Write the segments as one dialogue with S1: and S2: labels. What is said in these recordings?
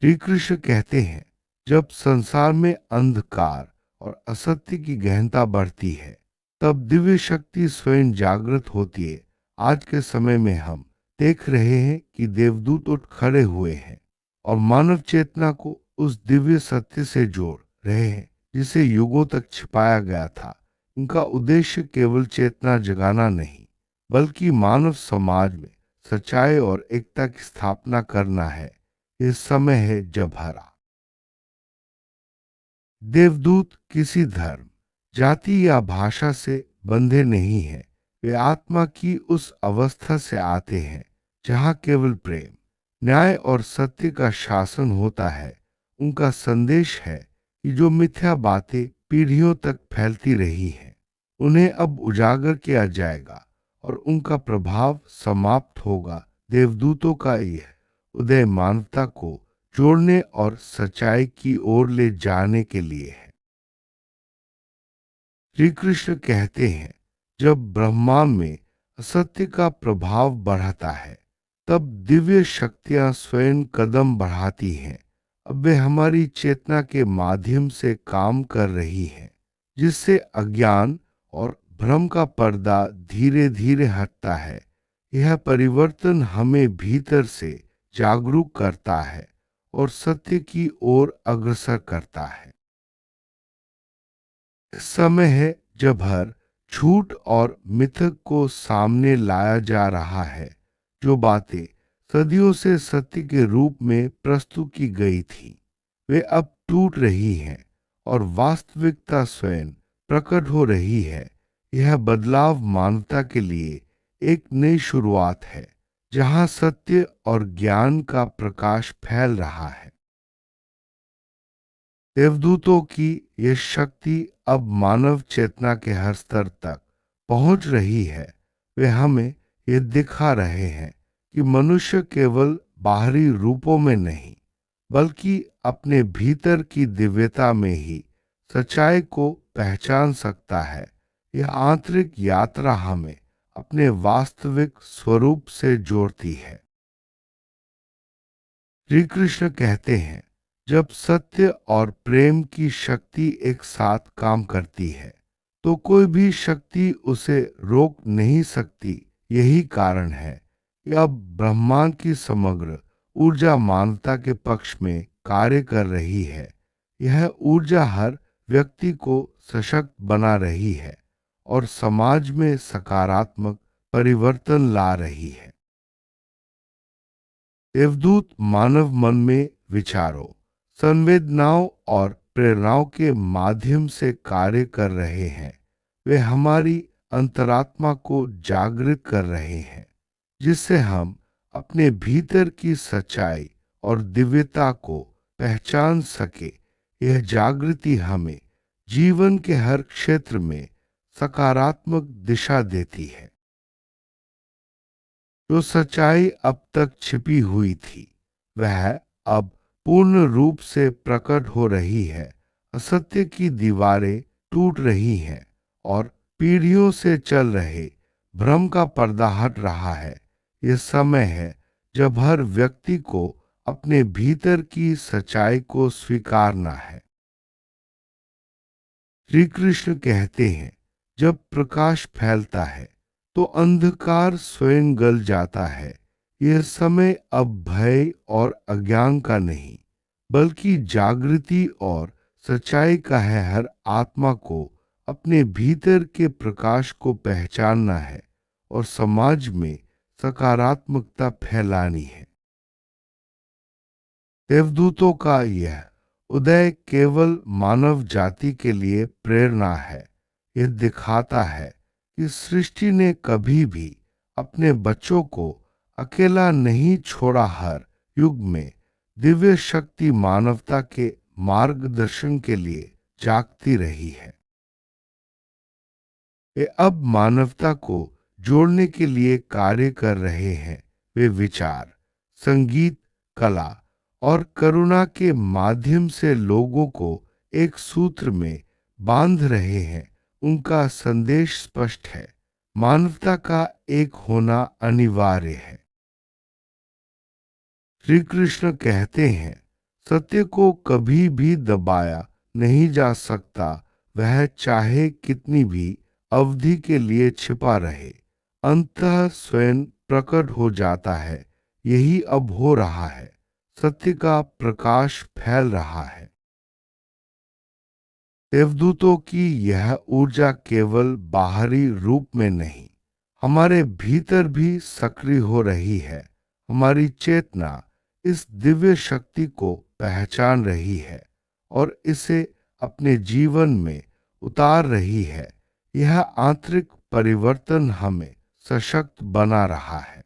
S1: श्री कृष्ण कहते हैं, जब संसार में अंधकार और असत्य की गहनता बढ़ती है, तब दिव्य शक्ति स्वयं जागृत होती है। आज के समय में हम देख रहे हैं कि देवदूत उठ खड़े हुए हैं और मानव चेतना को उस दिव्य सत्य से जोड़ रहे हैं जिसे युगों तक छिपाया गया था। इनका उद्देश्य केवल चेतना जगाना नहीं, बल्कि मानव समाज में सच्चाई और एकता की स्थापना करना है। ये समय है जब हरा देवदूत किसी धर्म, जाति या भाषा से बंधे नहीं हैं। वे आत्मा की उस अवस्था से आते हैं जहाँ केवल प्रेम, न्याय और सत्य का शासन होता है। उनका संदेश है कि जो मिथ्या बातें पीढ़ियों तक फैलती रही हैं, उन्हें अब उजागर किया जाएगा और उनका प्रभाव समाप्त होगा। देवदूतों का यह उदय मानवता को जोड़ने और सच्चाई की ओर ले जाने के लिए है। श्री कृष्ण कहते हैं, जब ब्रह्मांड में असत्य का प्रभाव बढ़ता है, तब दिव्य शक्तियां स्वयं कदम बढ़ाती हैं। अब वे हमारी चेतना के माध्यम से काम कर रही हैं, जिससे अज्ञान और भ्रम का पर्दा धीरे धीरे हटता है। यह परिवर्तन हमें भीतर से जागरूक करता है और सत्य की ओर अग्रसर करता है। समय है जब हर झूठ और मिथक को सामने लाया जा रहा है। जो बातें सदियों से सत्य के रूप में प्रस्तुत की गई थी, वे अब टूट रही हैं और वास्तविकता स्वयं प्रकट हो रही है। यह बदलाव मानवता के लिए एक नई शुरुआत है, जहां सत्य और ज्ञान का प्रकाश फैल रहा है। देवदूतों की ये शक्ति अब मानव चेतना के हर स्तर तक पहुंच रही है। वे हमें ये दिखा रहे हैं कि मनुष्य केवल बाहरी रूपों में नहीं, बल्कि अपने भीतर की दिव्यता में ही सच्चाई को पहचान सकता है। यह आंतरिक यात्रा हमें अपने वास्तविक स्वरूप से जोड़ती है। श्री कृष्ण कहते हैं, जब सत्य और प्रेम की शक्ति एक साथ काम करती है, तो कोई भी शक्ति उसे रोक नहीं सकती। यही कारण है कि अब ब्रह्मांड की समग्र ऊर्जा मानवता के पक्ष में कार्य कर रही है। यह ऊर्जा हर व्यक्ति को सशक्त बना रही है और समाज में सकारात्मक परिवर्तन ला रही है। देवदूत मानव मन में विचारों, संवेदनाओं और प्रेरणाओं के माध्यम से कार्य कर रहे हैं। वे हमारी अंतरात्मा को जागृत कर रहे हैं, जिससे हम अपने भीतर की सच्चाई और दिव्यता को पहचान सके। यह जागृति हमें जीवन के हर क्षेत्र में सकारात्मक दिशा देती है। जो सच्चाई अब तक छिपी हुई थी, वह अब पूर्ण रूप से प्रकट हो रही है। असत्य की दीवारें टूट रही हैं और पीढ़ियों से चल रहे भ्रम का पर्दा हट रहा है। यह समय है जब हर व्यक्ति को अपने भीतर की सच्चाई को स्वीकारना है। श्री कृष्ण कहते हैं, जब प्रकाश फैलता है, तो अंधकार स्वयं गल जाता है। यह समय अब भय और अज्ञान का नहीं, बल्कि जागृति और सच्चाई का है। हर आत्मा को अपने भीतर के प्रकाश को पहचानना है और समाज में सकारात्मकता फैलानी है। देवदूतों का यह उदय केवल मानव जाति के लिए प्रेरणा है। यह दिखाता है कि सृष्टि ने कभी भी अपने बच्चों को अकेला नहीं छोड़ा। हर युग में दिव्य शक्ति मानवता के मार्गदर्शन के लिए जागती रही है। वे अब मानवता को जोड़ने के लिए कार्य कर रहे हैं। वे विचार, संगीत, कला और करुणा के माध्यम से लोगों को एक सूत्र में बांध रहे हैं। उनका संदेश स्पष्ट है, मानवता का एक होना अनिवार्य है। श्री कृष्ण कहते हैं, सत्य को कभी भी दबाया नहीं जा सकता, वह चाहे कितनी भी अवधि के लिए छिपा रहे, अंततः स्वयं प्रकट हो जाता है। यही अब हो रहा है। सत्य का प्रकाश फैल रहा है। देवदूतों की यह ऊर्जा केवल बाहरी रूप में नहीं, हमारे भीतर भी सक्रिय हो रही है। हमारी चेतना इस दिव्य शक्ति को पहचान रही है और इसे अपने जीवन में उतार रही है। यह आंतरिक परिवर्तन हमें सशक्त बना रहा है।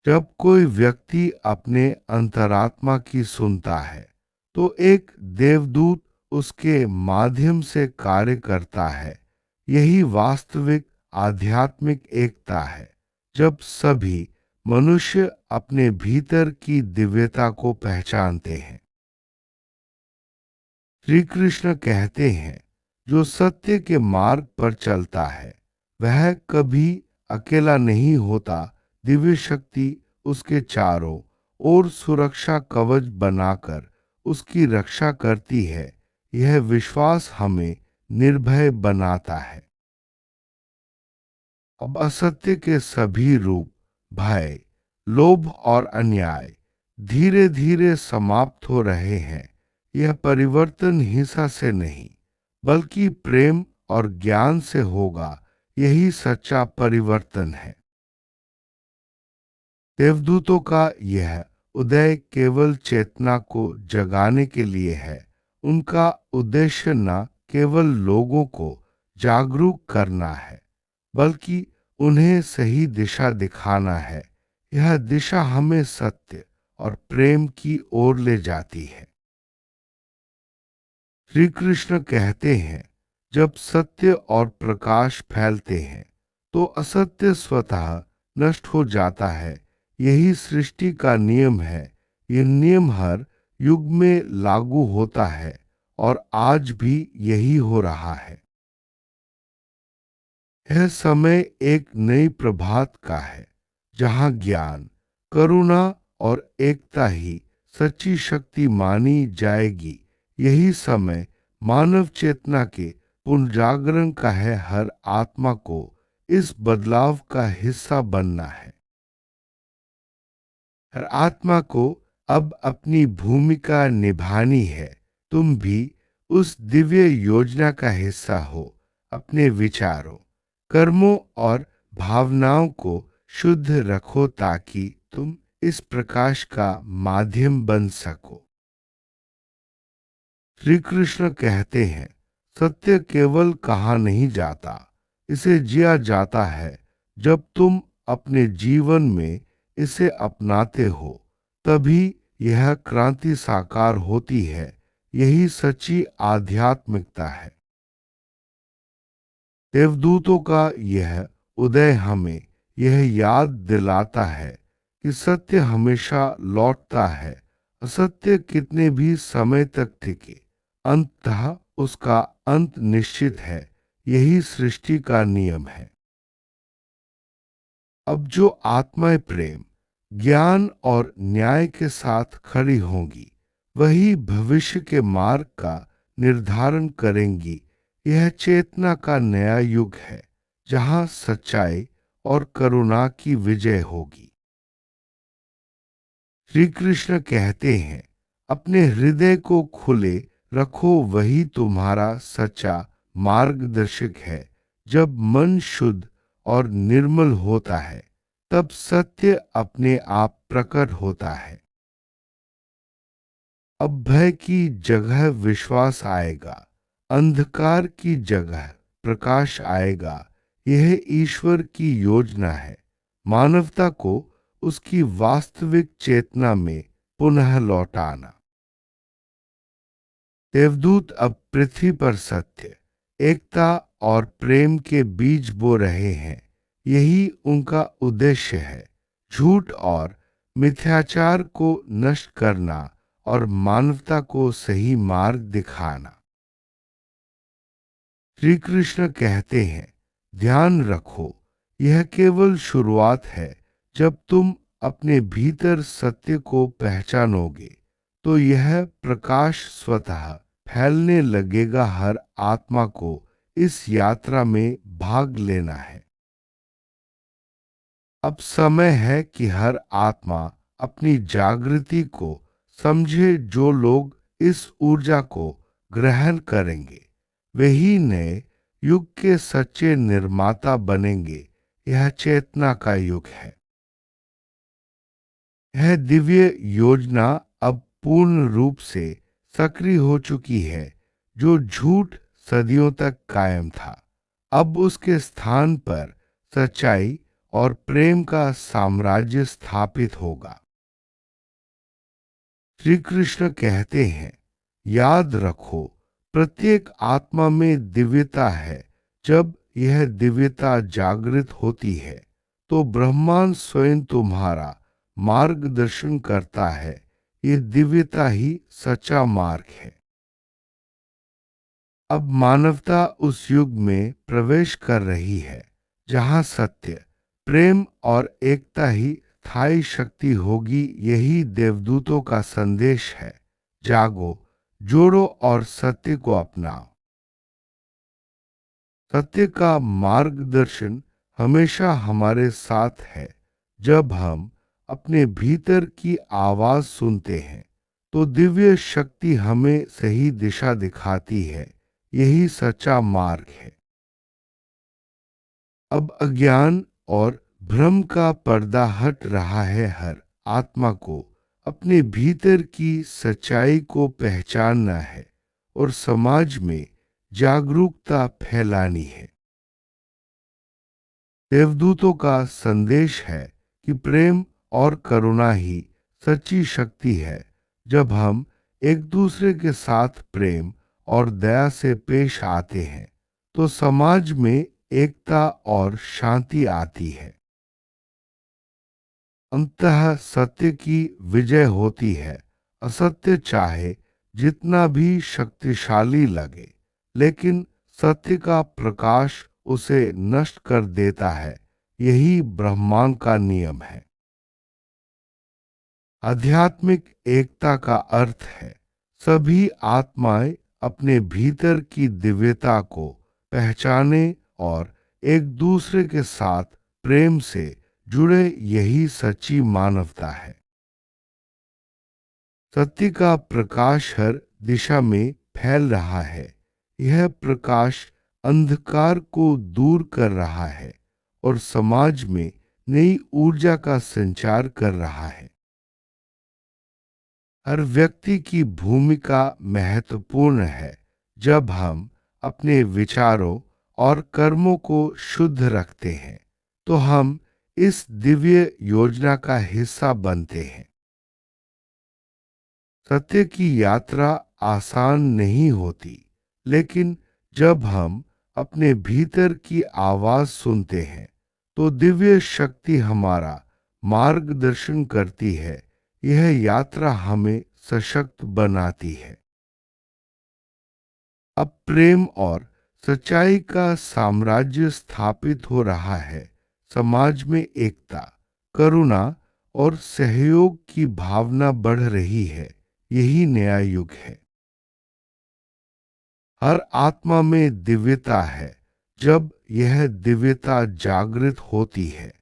S1: जब कोई व्यक्ति अपने अंतरात्मा की सुनता है, तो एक देवदूत उसके माध्यम से कार्य करता है। यही वास्तविक आध्यात्मिक एकता है, जब सभी मनुष्य अपने भीतर की दिव्यता को पहचानते हैं। श्री कृष्ण कहते हैं, जो सत्य के मार्ग पर चलता है वह कभी अकेला नहीं होता। दिव्य शक्ति उसके चारों ओर सुरक्षा कवच बनाकर उसकी रक्षा करती है। यह विश्वास हमें निर्भय बनाता है। अब असत्य के सभी रूप, भय, लोभ और अन्याय धीरे धीरे समाप्त हो रहे हैं। यह परिवर्तन हिंसा से नहीं, बल्कि प्रेम और ज्ञान से होगा। यही सच्चा परिवर्तन है। देवदूतों का यह उदय केवल चेतना को जगाने के लिए है। उनका उद्देश्य न केवल लोगों को जागरूक करना है, बल्कि उन्हें सही दिशा दिखाना है। यह दिशा हमें सत्य और प्रेम की ओर ले जाती है। श्री कृष्ण कहते हैं, जब सत्य और प्रकाश फैलते हैं तो असत्य स्वतः नष्ट हो जाता है। यही सृष्टि का नियम है। यह नियम हर युग में लागू होता है और आज भी यही हो रहा है। यह समय एक नई प्रभात का है, जहां ज्ञान, करुणा और एकता ही सच्ची शक्ति मानी जाएगी। यही समय मानव चेतना के पुनर्जागरण का है। हर आत्मा को इस बदलाव का हिस्सा बनना है। हर आत्मा को अब अपनी भूमिका निभानी है। तुम भी उस दिव्य योजना का हिस्सा हो। अपने विचारों, कर्मों और भावनाओं को शुद्ध रखो, ताकि तुम इस प्रकाश का माध्यम बन सको। श्री कृष्ण कहते हैं, सत्य केवल कहा नहीं जाता, इसे जिया जाता है। जब तुम अपने जीवन में इसे अपनाते हो, तभी यह क्रांति साकार होती है। यही सच्ची आध्यात्मिकता है। देवदूतों का यह उदय हमें यह याद दिलाता है कि सत्य हमेशा लौटता है। असत्य कितने भी समय तक टिके, अंततः उसका अंत निश्चित है। यही सृष्टि का नियम है। अब जो आत्माएं प्रेम, ज्ञान और न्याय के साथ खड़ी होंगी, वही भविष्य के मार्ग का निर्धारण करेंगी। यह चेतना का नया युग है, जहां सच्चाई और करुणा की विजय होगी। श्री कृष्ण कहते हैं, अपने हृदय को खुले रखो, वही तुम्हारा सच्चा मार्गदर्शक है। जब मन शुद्ध और निर्मल होता है, तब सत्य अपने आप प्रकट होता है। अब भय की जगह विश्वास आएगा, अंधकार की जगह प्रकाश आएगा। यह ईश्वर की योजना है, मानवता को उसकी वास्तविक चेतना में पुनः लौटाना। देवदूत अब पृथ्वी पर सत्य, एकता और प्रेम के बीज बो रहे हैं। यही उनका उद्देश्य है। झूठ और मिथ्याचार को नष्ट करना और मानवता को सही मार्ग दिखाना। श्री कृष्ण कहते हैं, ध्यान रखो, यह केवल शुरुआत है। जब तुम अपने भीतर सत्य को पहचानोगे तो यह प्रकाश स्वतः फैलने लगेगा। हर आत्मा को इस यात्रा में भाग लेना है। अब समय है कि हर आत्मा अपनी जागृति को समझे। जो लोग इस ऊर्जा को ग्रहण करेंगे वही नए युग के सच्चे निर्माता बनेंगे। यह चेतना का युग है। यह दिव्य योजना अब पूर्ण रूप से सक्रिय हो चुकी है। जो झूठ सदियों तक कायम था, अब उसके स्थान पर सच्चाई और प्रेम का साम्राज्य स्थापित होगा। श्री कृष्ण कहते हैं, याद रखो, प्रत्येक आत्मा में दिव्यता है। जब यह दिव्यता जागृत होती है तो ब्रह्मांड स्वयं तुम्हारा मार्गदर्शन करता है। ये दिव्यता ही सच्चा मार्ग है। अब मानवता उस युग में प्रवेश कर रही है जहां सत्य, प्रेम और एकता ही स्थायी शक्ति होगी। यही देवदूतों का संदेश है। जागो, जोड़ो और सत्य को अपनाओ। सत्य का मार्गदर्शन हमेशा हमारे साथ है। जब हम अपने भीतर की आवाज सुनते हैं तो दिव्य शक्ति हमें सही दिशा दिखाती है। यही सच्चा मार्ग है। अब अज्ञान और भ्रम का पर्दा हट रहा है। हर आत्मा को अपने भीतर की सच्चाई को पहचानना है और समाज में जागरूकता फैलानी है। देवदूतों का संदेश है कि प्रेम और करुणा ही सच्ची शक्ति है। जब हम एक दूसरे के साथ प्रेम और दया से पेश आते हैं तो समाज में एकता और शांति आती है। अंततः सत्य की विजय होती है। असत्य चाहे जितना भी शक्तिशाली लगे, लेकिन सत्य का प्रकाश उसे नष्ट कर देता है। यही ब्रह्मांड का नियम है। आध्यात्मिक एकता का अर्थ है सभी आत्माएं अपने भीतर की दिव्यता को पहचाने और एक दूसरे के साथ प्रेम से जुड़े। यही सच्ची मानवता है। सत्य का प्रकाश हर दिशा में फैल रहा है। यह प्रकाश अंधकार को दूर कर रहा है और समाज में नई ऊर्जा का संचार कर रहा है। हर व्यक्ति की भूमिका महत्वपूर्ण है। जब हम अपने विचारों और कर्मों को शुद्ध रखते हैं तो हम इस दिव्य योजना का हिस्सा बनते हैं। सत्य की यात्रा आसान नहीं होती, लेकिन जब हम अपने भीतर की आवाज सुनते हैं तो दिव्य शक्ति हमारा मार्गदर्शन करती है। यह यात्रा हमें सशक्त बनाती है। अब प्रेम और सच्चाई का साम्राज्य स्थापित हो रहा है। समाज में एकता, करुणा और सहयोग की भावना बढ़ रही है। यही नया युग है। हर आत्मा में दिव्यता है। जब यह दिव्यता जागृत होती है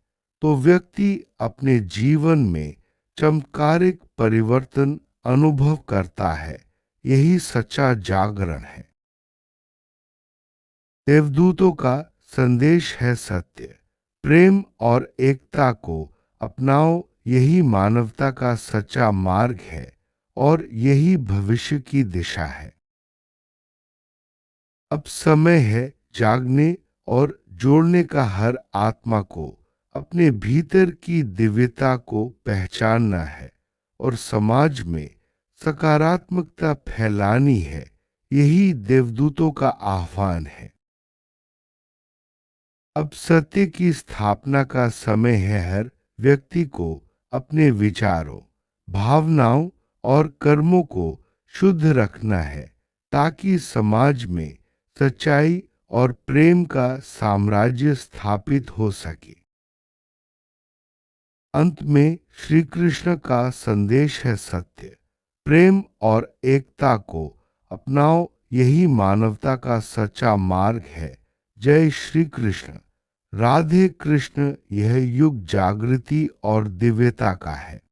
S1: तो व्यक्ति अपने जीवन में चमत्कारिक परिवर्तन अनुभव करता है। यही सच्चा जागरण है। देवदूतों का संदेश है सत्य, प्रेम और एकता को अपनाओ। यही मानवता का सच्चा मार्ग है और यही भविष्य की दिशा है। अब समय है जागने और जोड़ने का। हर आत्मा को अपने भीतर की दिव्यता को पहचानना है और समाज में सकारात्मकता फैलानी है। यही देवदूतों का आह्वान है। अब सत्य की स्थापना का समय है। हर व्यक्ति को अपने विचारों, भावनाओं और कर्मों को शुद्ध रखना है ताकि समाज में सच्चाई और प्रेम का साम्राज्य स्थापित हो सके। अंत में श्री कृष्ण का संदेश है सत्य, प्रेम और एकता को अपनाओ, यही मानवता का सच्चा मार्ग है। जय श्री कृष्ण। राधे कृष्ण। यह युग जागृति और दिव्यता का है।